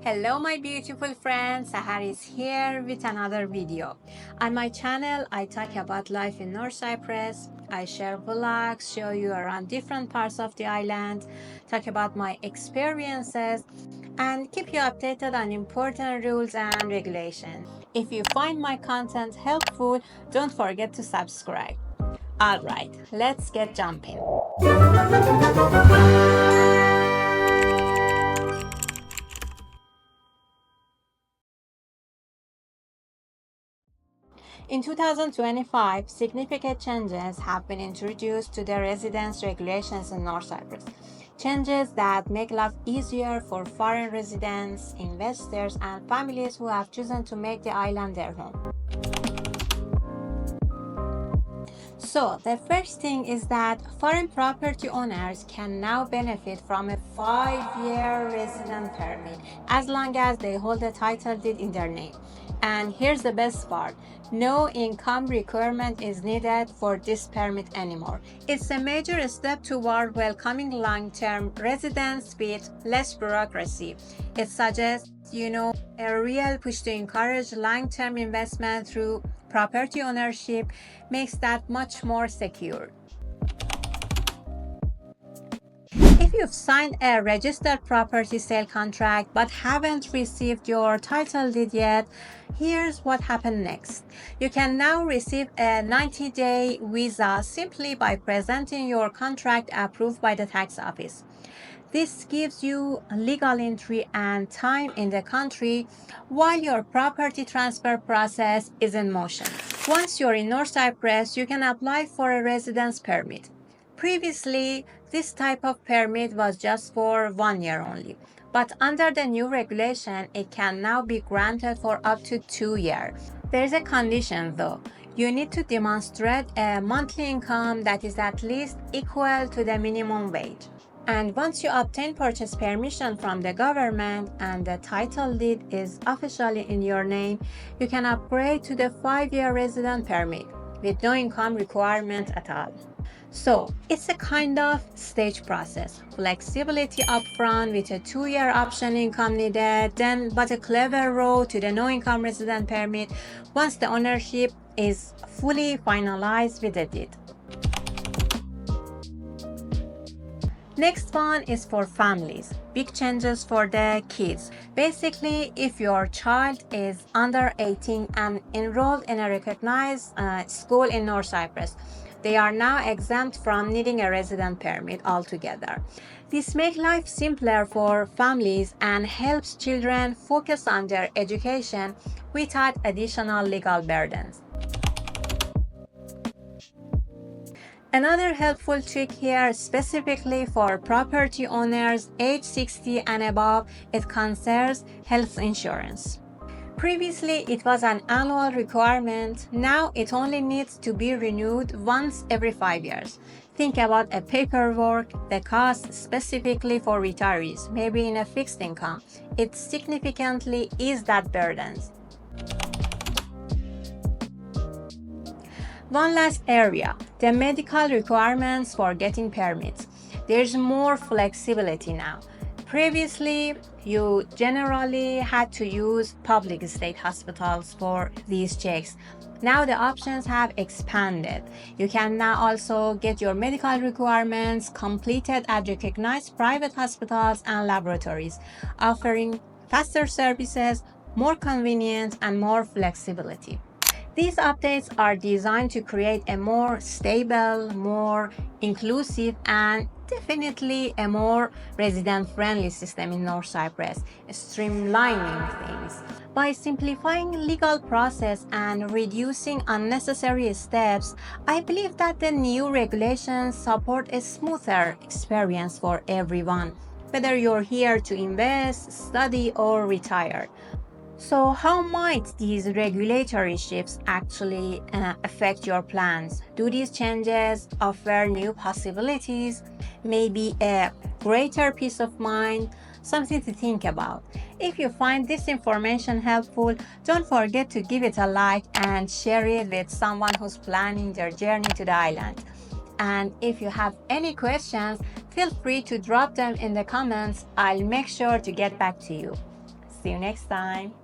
Hello my beautiful friends, Sahar is here with another video. On my channel, I talk about life in North Cyprus. I share vlogs, show you around different parts of the island, talk about my experiences, and keep you updated on important rules and regulations. If you find my content helpful, don't forget to subscribe. Alright, let's get jumping. In 2025, significant changes have been introduced to the residence regulations in North Cyprus. Changes that make life easier for foreign residents, investors, and families who have chosen to make the island their home. So, the first thing is that foreign property owners can now benefit from a 5-year resident permit as long as they hold a title deed in their name. And here's the best part, no income requirement is needed for this permit anymore. It's a major step toward welcoming long-term residents with less bureaucracy. It suggests, a real push to encourage long-term investment through property ownership, makes that much more secure. If you've signed a registered property sale contract but haven't received your title deed yet, here's what happened next. You can now receive a 90-day visa simply by presenting your contract approved by the tax office. This gives you legal entry and time in the country while your property transfer process is in motion. Once you're in North Cyprus, you can apply for a residence permit. Previously, this type of permit was just for 1 year only, but under the new regulation, it can now be granted for up to 2 years. There is a condition though. You need to demonstrate a monthly income that is at least equal to the minimum wage. And once you obtain purchase permission from the government and the title deed is officially in your name, you can upgrade to the 5-year resident permit with no income requirement at all. So it's a kind of stage process. Flexibility upfront with a 2-year option income needed, but a clever road to the no income resident permit once the ownership is fully finalized with the deed. Next one is for families. Big changes for the kids. Basically, if your child is under 18 and enrolled in a recognized school in North Cyprus, they are now exempt from needing a resident permit altogether. This makes life simpler for families and helps children focus on their education without additional legal burdens. Another helpful trick here, specifically for property owners age 60 and above, it concerns health insurance. Previously, it was an annual requirement. Now it only needs to be renewed once every 5 years. Think about a paperwork, the cost specifically for retirees, maybe in a fixed income. It significantly eases that burden. One last area, the medical requirements for getting permits. There's more flexibility now. Previously, you generally had to use public state hospitals for these checks. Now the options have expanded. You can now also get your medical requirements completed at recognized private hospitals and laboratories, offering faster services, more convenience, and more flexibility. These updates are designed to create a more stable, more inclusive, and definitely a more resident-friendly system in North Cyprus, streamlining things. By simplifying legal process and reducing unnecessary steps, I believe that the new regulations support a smoother experience for everyone, whether you're here to invest, study, or retire. So how might these regulatory shifts actually affect your plans? Do these changes offer new possibilities? Maybe a greater peace of mind? Something to think about. If you find this information helpful, don't forget to give it a like and share it with someone who's planning their journey to the island. And if you have any questions, feel free to drop them in the comments. I'll make sure to get back to you. See you next time.